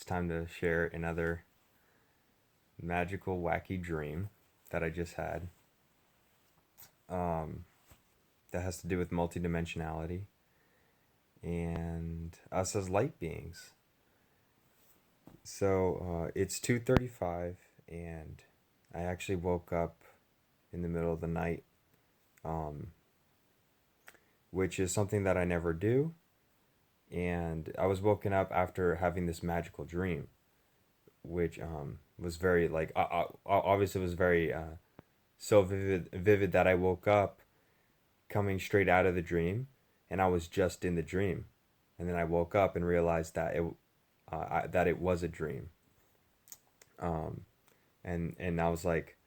It's time to share another magical, wacky dream that I just had. Um, that has to do with multidimensionality and us as light beings. So it's 2:35, and I actually woke up in the middle of the night, um, which is something that I never do. And I was woken up after having this magical dream, which was very like obviously was very so vivid that I woke up coming straight out of the dream, and I was just in the dream, and then I woke up and realized that that it was a dream, um, and I was like,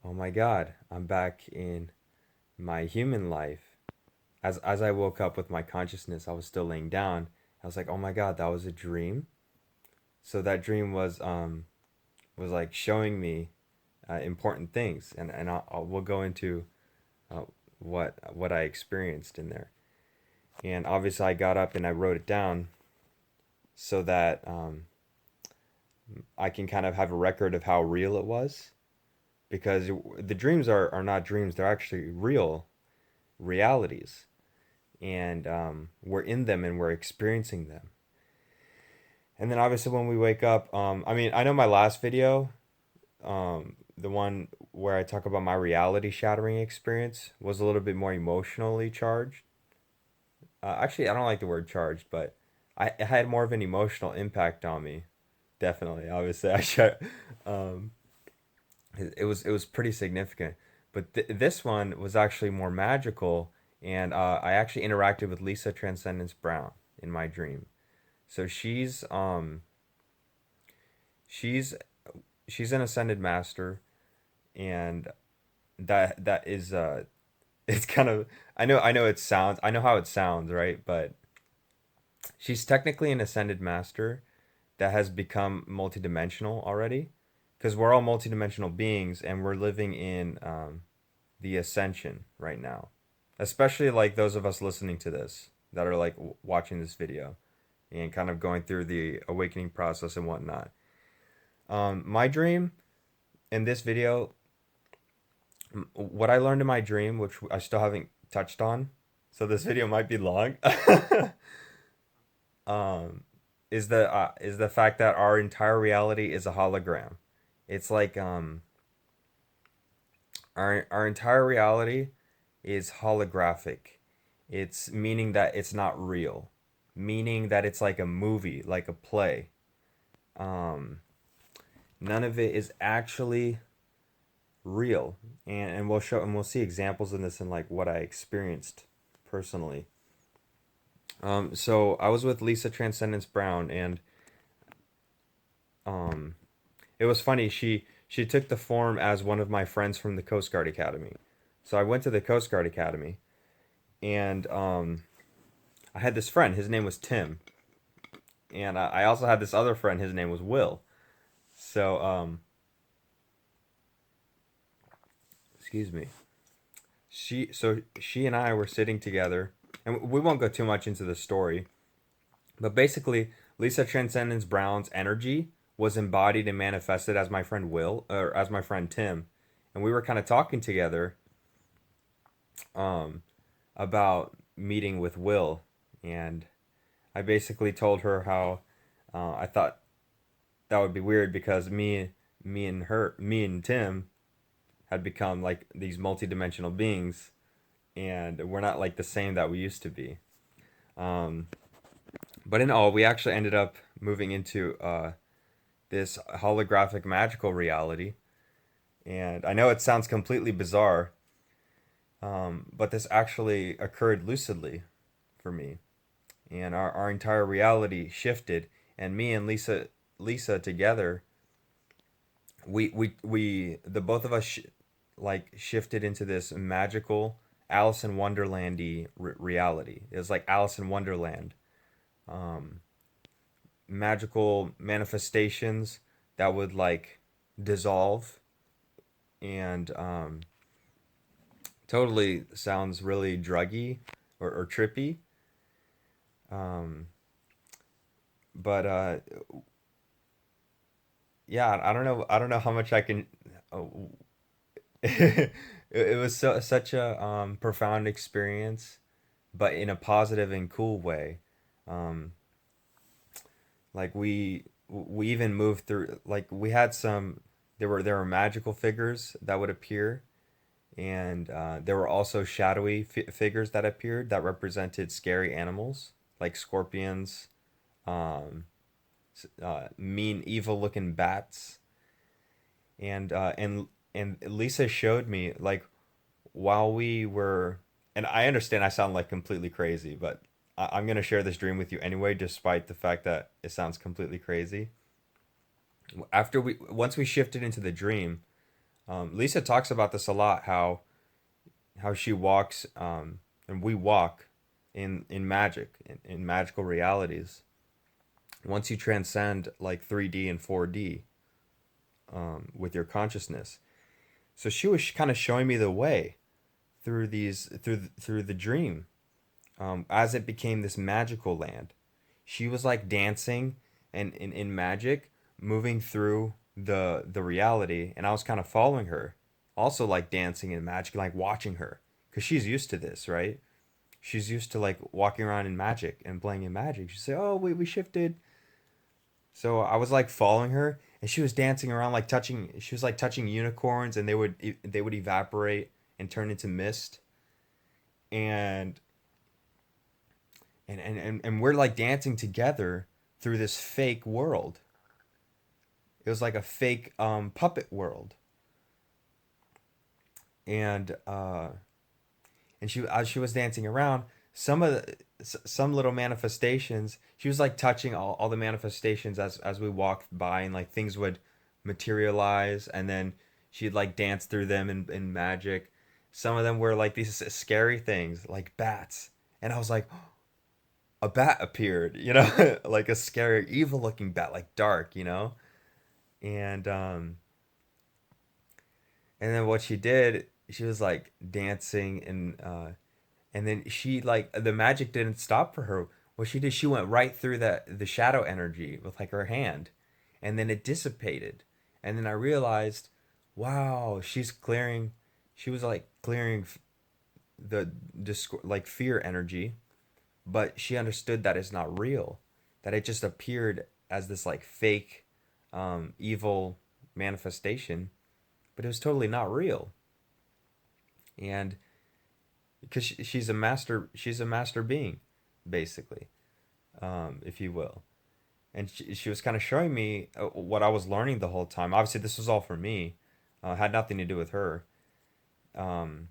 oh my God, I'm back in my human life. As I woke up with my consciousness, I was still laying down. I was like, oh my God, that was a dream. So that dream was like showing me important things, and we'll go into uh, what I experienced in there. And obviously, I got up and I wrote it down so that I can kind of have a record of how real it was, because the dreams are not dreams; they're actually real realities, and we're in them and we're experiencing them. And then obviously, when we wake up, I mean, I know my last video, the one where I talk about my reality shattering experience, was a little bit more emotionally charged. Actually, I don't like the word charged, but it had more of an emotional impact on me. Definitely, obviously, I should. Um, it was pretty significant, but this one was actually more magical, and I actually interacted with Lisa Transcendence Brown in my dream. So she's she's an ascended master, and that is it's kind of, I know how it sounds, right? But she's technically an ascended master that has become multidimensional already, because we're all multidimensional beings and we're living in the ascension right now. Especially like those of us listening to this that are like watching this video and kind of going through the awakening process and whatnot. My dream in this video, what I learned in my dream, which I still haven't touched on, so this video might be long, um, is the fact that our entire reality is a hologram. It's like our entire reality is holographic. It's meaning that it's not real, meaning that it's like a movie, like a play. Um, None of it is actually real, and we'll see examples in this in like what I experienced personally. So I was with Lisa Transcendence Brown, and um, it was funny. She took the form as one of my friends from the Coast Guard Academy. So I went to the Coast Guard Academy, and I had this friend. His name was Tim, and I also had this other friend. His name was Will. So excuse me. She and I were sitting together, and we won't go too much into the story, but basically, Lisa Transcendence Brown's energy was embodied and manifested as my friend Will, or as my friend Tim, and we were kind of talking together um, about meeting with Will, and I basically told her how I thought that would be weird because me and Tim had become like these multidimensional beings, and we're not like the same that we used to be. Um, but in all, we actually ended up moving into this holographic magical reality. And I know it sounds completely bizarre, but this actually occurred lucidly for me. And our entire reality shifted. And me and Lisa together, the both of us like shifted into this magical Alice in Wonderlandy reality. It was like Alice in Wonderland, um, magical manifestations that would like dissolve, and totally sounds really druggy or trippy. Um, but yeah, I don't know how much I can. Oh, it was such a profound experience, but in a positive and cool way. Um, like we even moved through. Like we had some. There were magical figures that would appear, and there were also shadowy figures that appeared that represented scary animals like scorpions, um, mean, evil-looking bats, and Lisa showed me like while we were, and I understand I sound like completely crazy, but I'm gonna share this dream with you anyway, despite the fact that it sounds completely crazy. After we once we shifted into the dream, Lisa talks about this a lot. How she walks, and we walk in magic, in magical realities. Once you transcend like 3D and 4D, with your consciousness. So she was kind of showing me the way through the dream, as it became this magical land. She was like dancing and in magic, moving through the reality, and I was kind of following her, also like dancing in magic, like watching her, because she's used to this, right? She's used to like walking around in magic and playing in magic. She said, "Oh, we shifted." So I was like following her, and she was dancing around, like touching. She was like touching unicorns, and they would evaporate and turn into mist. And and we're like dancing together through this fake world. It was like a fake puppet world, and as she was dancing around, some of some little manifestations. She was like touching all the manifestations as we walked by, and like things would materialize, and then she'd like dance through them in magic. Some of them were like these scary things, like bats, and I was like, a bat appeared, you know, like a scary, evil looking bat, like dark, you know, and and then what she did, she was like dancing and then she like the magic didn't stop for her. What she did, she went right through the shadow energy with like her hand, and then it dissipated. And then I realized, wow, she's clearing. She was like clearing the like fear energy, but she understood that it's not real, that it just appeared as this like fake, evil manifestation, but it was totally not real. And because she's a master being, basically, if you will. And she was kind of showing me what I was learning the whole time. Obviously, this was all for me, had nothing to do with her. Um,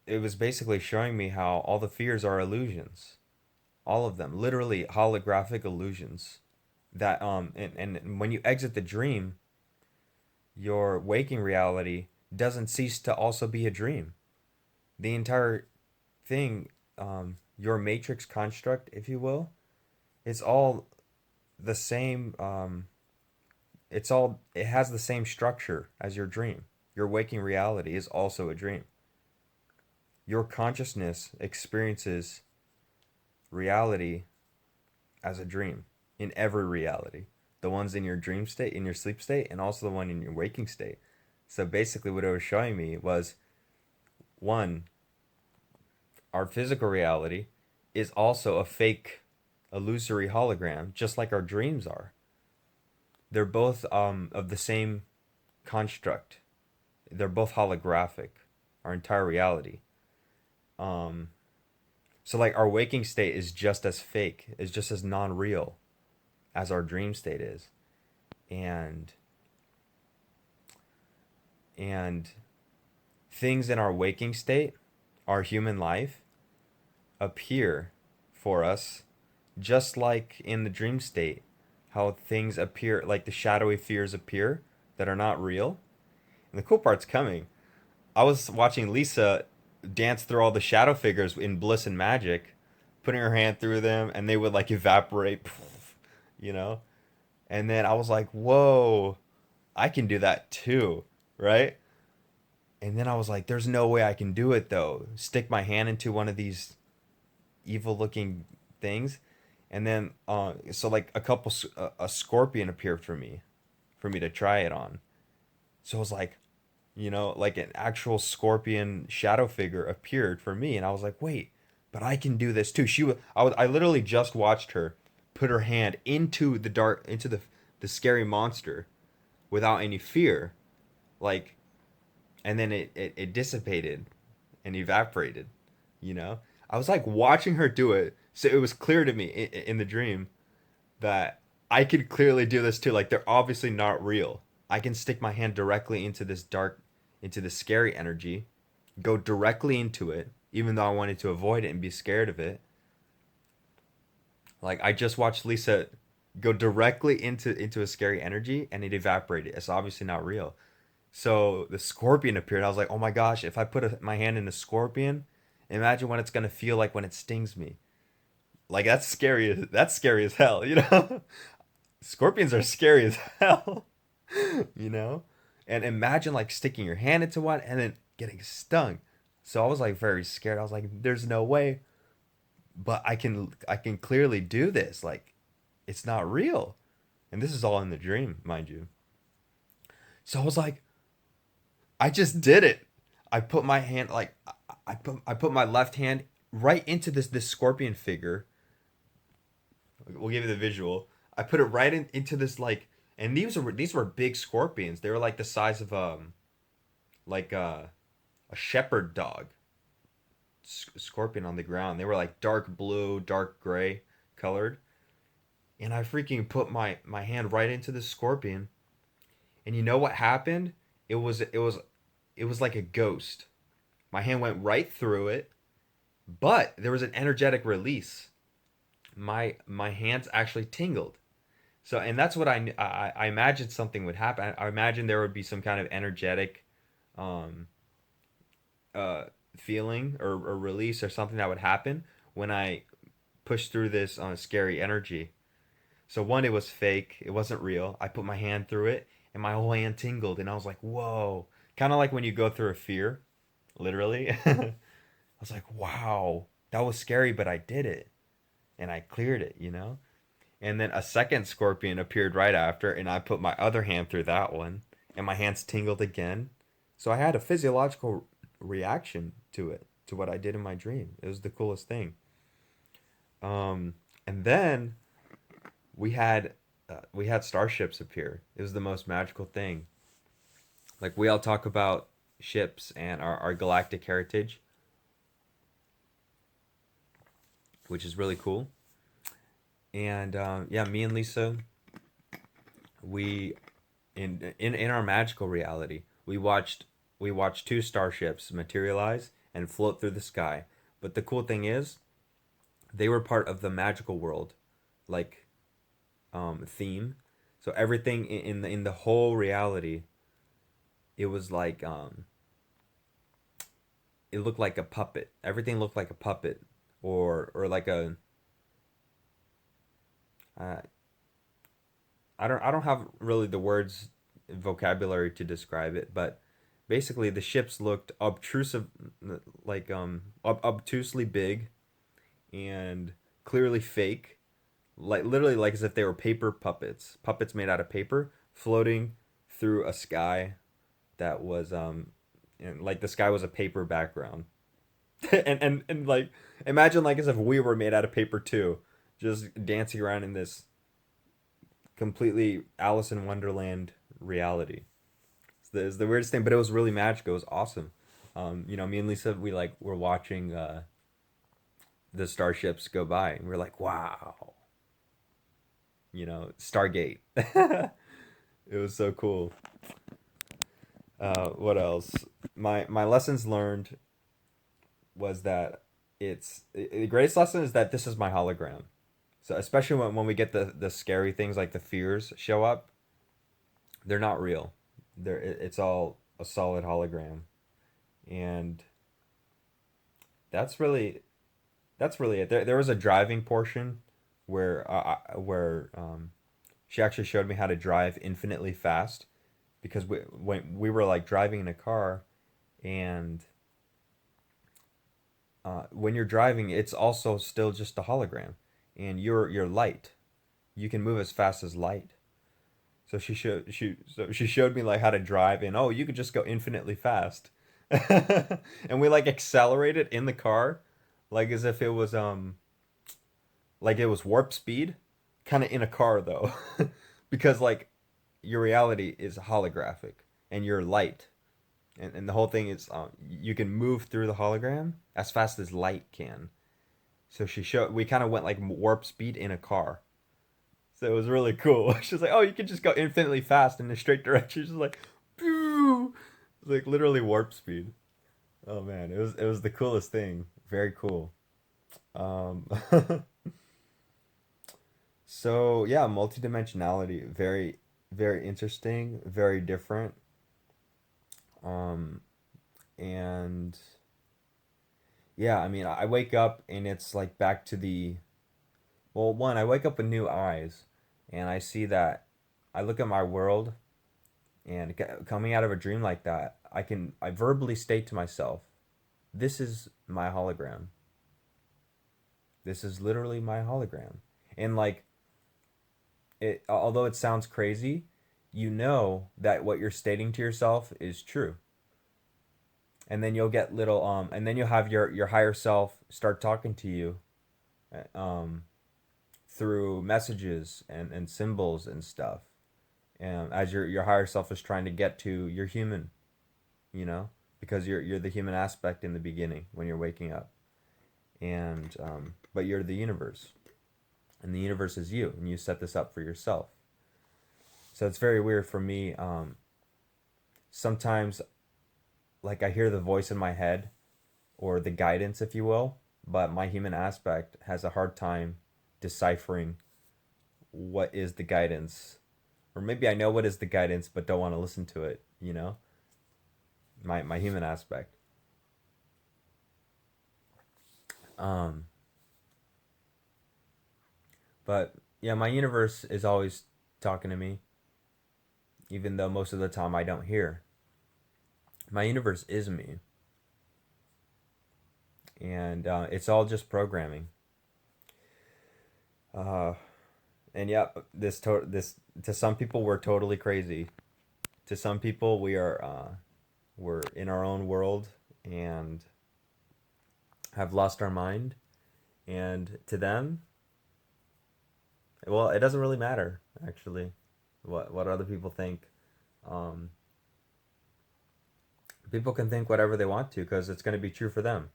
it was basically showing me how all the fears are illusions, all of them, literally holographic illusions. That and when you exit the dream, your waking reality doesn't cease to also be a dream. The entire thing, your matrix construct, if you will, it's all the same. It has the same structure as your dream. Your waking reality is also a dream. Your consciousness experiences reality as a dream in every reality. The ones in your dream state, in your sleep state, and also the one in your waking state. So basically, what it was showing me was one, our physical reality is also a fake, illusory hologram, just like our dreams are. They're both of the same construct. They're both holographic, our entire reality. Um, so like our waking state is just as fake, is just as non-real as our dream state is. And and things in our waking state, our human life, appear for us just like in the dream state, how things appear, like the shadowy fears appear that are not real. And the cool part's coming. I was watching Lisa dance through all the shadow figures in Bliss and Magic, putting her hand through them, and they would like evaporate, you know? And then I was like, whoa, I can do that too, right? And then I was like, there's no way I can do it though. Stick my hand into one of these evil looking things. And then so like a scorpion appeared for me to try it on. So it was like, you know, like an actual scorpion shadow figure appeared for me, and I was like, wait, but I can do this too. I literally just watched her put her hand into the dark, into the scary monster without any fear, like, and then it dissipated and evaporated. You know, I was like watching her do it, so it was clear to me in the dream that I could clearly do this too. Like they're obviously not real. I can stick my hand directly into this dark, into the scary energy, go directly into it, even though I wanted to avoid it and be scared of it. Like I just watched Lisa go directly into a scary energy and it evaporated. It's obviously not real. So the scorpion appeared. I was like, oh my gosh, if I put my hand in a scorpion, imagine what it's gonna feel like when it stings me. Like that's scary. That's scary as hell. You know, scorpions are scary as hell. You know, and imagine like sticking your hand into one and then getting stung. So I was like very scared. I was like, there's no way, but I can clearly do this. Like it's not real, and this is all in the dream, mind you. So I was like, I just did it. I put my hand like I put my left hand right into this scorpion figure. We'll give you the visual. I put it right into this like, and these were big scorpions. They were like the size of like a shepherd dog scorpion on the ground. They were like dark blue, dark gray colored, and I freaking put my hand right into the scorpion. And you know what happened? It was like a ghost. My hand went right through it, but there was an energetic release. My hands actually tingled. So, and that's what I imagined something would happen. I imagined there would be some kind of energetic um, uh, feeling or release or something that would happen when I pushed through this scary energy. So one, it was fake. It wasn't real. I put my hand through it, and my whole hand tingled, and I was like, "Whoa!" Kind of like when you go through a fear, literally. I was like, "Wow, that was scary, but I did it, and I cleared it." You know. And then a second scorpion appeared right after, and I put my other hand through that one, and my hands tingled again. So I had a physiological reaction to it, to what I did in my dream. It was the coolest thing. And then we had starships appear. It was the most magical thing. Like we all talk about ships and our galactic heritage, which is really cool. And yeah, me and Lisa, we in our magical reality, we watched two starships materialize and float through the sky. But the cool thing is, they were part of the magical world, like theme. So everything in the whole reality, it was like it looked like a puppet. Everything looked like a puppet, or like a uh, I don't have really the words vocabulary to describe it, but basically the ships looked obtrusive, like obtusely big and clearly fake, like literally like as if they were paper puppets made out of paper floating through a sky that was like the sky was a paper background. And like imagine like as if we were made out of paper too, just dancing around in this completely Alice in Wonderland reality. It's the weirdest thing, but it was really magical. It was awesome. Me and Lisa, we like were watching the starships go by, and we are like, wow, Stargate. It was so cool. What else? My lessons learned was that the greatest lesson is that this is my hologram. So especially when we get the scary things like the fears show up, they're not real. It's all a solid hologram, and that's really that's really it. There was a driving portion where she actually showed me how to drive infinitely fast, because when we were like driving in a car, and when you're driving, it's also still just a hologram, and you're light. You can move as fast as light. So she showed me like how to drive, and oh, you could just go infinitely fast. And we like accelerated in the car like as if it was like it was warp speed, kind of in a car though. Because like your reality is holographic and you're light. And the whole thing is you can move through the hologram as fast as light can. So we kind of went like warp speed in a car. So it was really cool. She's like, "Oh, you can just go infinitely fast in a straight direction." She's like, "Pew!" It's like literally warp speed. Oh man, it was the coolest thing. Very cool. Um, so yeah, multidimensionality, very interesting, very different. Um, and yeah, I mean, I wake up and it's like back to the well, one, I wake up with new eyes, and I see that I look at my world, and coming out of a dream like that, I verbally state to myself, "This is my hologram. This is literally my hologram." And like it, although it sounds crazy, you know that what you're stating to yourself is true. And then you'll get little and then you'll have your higher self start talking to you um through messages and symbols and stuff. And as your higher self is trying to get to your human, you know, because you're the human aspect in the beginning when you're waking up, and but you're the universe, and the universe is you, and you set this up for yourself. So it's very weird for me. Sometimes, like I hear the voice in my head, or the guidance, if you will, but my human aspect has a hard time deciphering what is the guidance, or maybe I know what is the guidance, but don't want to listen to it. You know, my human aspect. Um, but yeah, my universe is always talking to me, even though most of the time I don't hear. My universe is me, and it's all just programming. Uh, and yeah, this to some people we're totally crazy. To some people we're in our own world and have lost our mind. And to them, well, it doesn't really matter actually what other people think. Um, People can think whatever they want to because it's going to be true for them,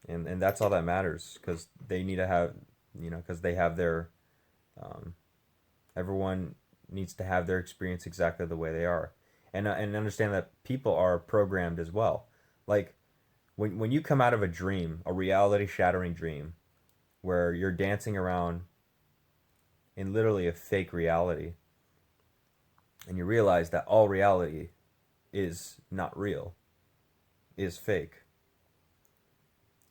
and that's all that matters because they need to have, you know, because they have their um, everyone needs to have their experience exactly the way they are, and understand that people are programmed as well. Like when you come out of a dream, a reality shattering dream, where you're dancing around in literally a fake reality, and you realize that all reality is not real, is fake.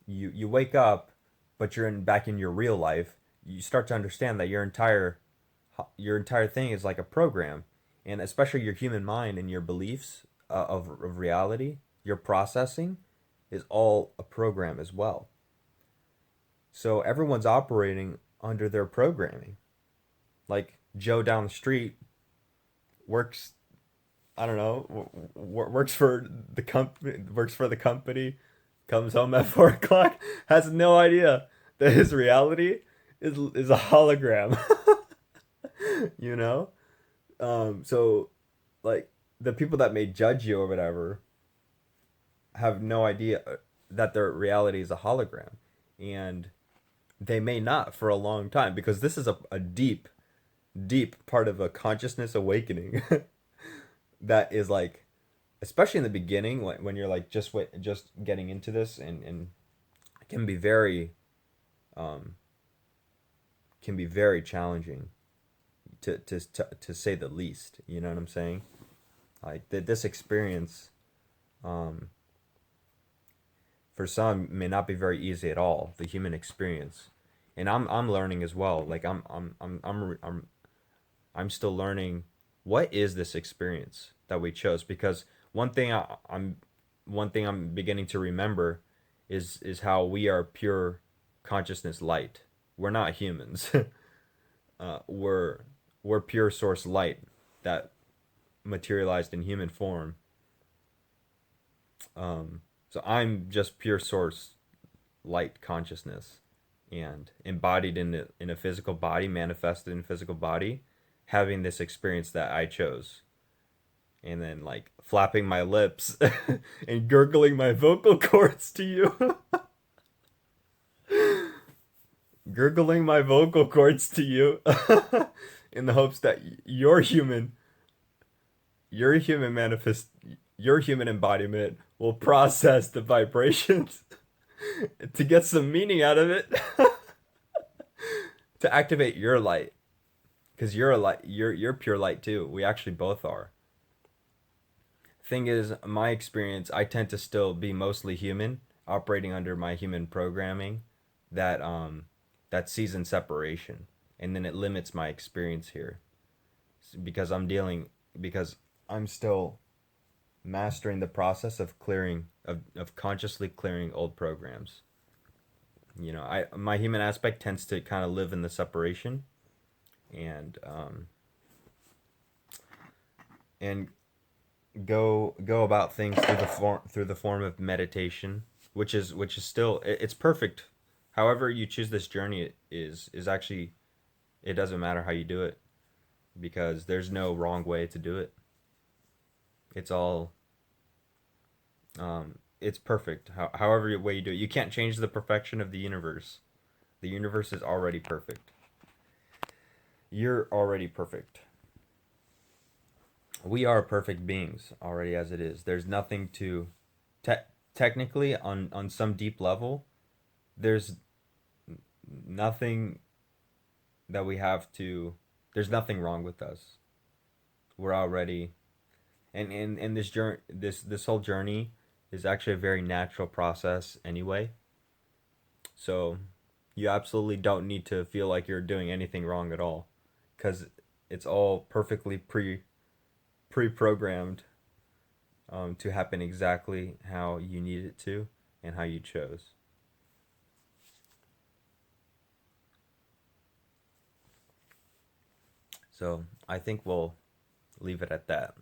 You wake up, but you're back in your real life. You start to understand that your entire thing is like a program, and especially your human mind and your beliefs of reality, your processing is all a program as well. So everyone's operating under their programming. Like Joe down the street works, I don't know, works for the company, comes home at 4 o'clock, has no idea that his reality is a hologram. You know, so like the people that may judge you or whatever have no idea that their reality is a hologram, and they may not for a long time because this is a deep part of a consciousness awakening that is like, especially in the beginning when you're like just getting into this, and it um can be very challenging to say the least, you know what I'm saying? Like this experience um for some may not be very easy at all, the human experience. And I'm learning as well. Like I'm still learning what is this experience that we chose, because one thing I'm beginning to remember is how we are pure consciousness light. we're not humans. We're pure source light that materialized in human form. So I'm just pure source light consciousness, and embodied in a physical body, manifested in a physical body, having this experience that I chose, and then like flapping my lips and gurgling my vocal cords to you. Gurgling my vocal cords to you in the hopes that your human manifest your human embodiment will process the vibrations to get some meaning out of it, to activate your light, because you're a light, you're pure light too. We actually both are. Thing is, my experience, I tend to still be mostly human, operating under my human programming that that sees in separation, and then it limits my experience here because because I'm still mastering the process of clearing of consciously clearing old programs. You know, I my human aspect tends to kind of live in the separation, and and go about things through the form of meditation, which is still it's perfect. However you choose this journey is actually, it doesn't matter how you do it, because there's no wrong way to do it. It's all it's perfect. However way you do it, you can't change the perfection of the universe. The universe is already perfect. You're already perfect. We are perfect beings already as it is. There's nothing to te- technically on some deep level, there's nothing that we have to there's nothing wrong with us. We're already, and this journey, this whole journey is actually a very natural process anyway. So you absolutely don't need to feel like you're doing anything wrong at all, because it's all perfectly pre-programmed to happen exactly how you need it to and how you chose. So I think we'll leave it at that.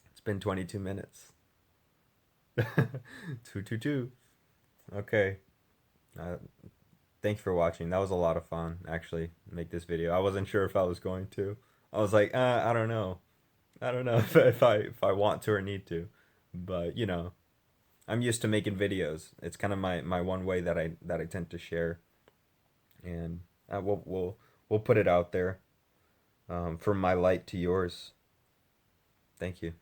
It's been 22 minutes. 222. Okay. Uh, Thanks for watching. That was a lot of fun, actually, make this video. I wasn't sure if I was going to. I was like, I don't know. I don't know if I want to or need to. But, you know, I'm used to making videos. It's kind of my one way that I tend to share. And we'll put it out there, from my light to yours. Thank you.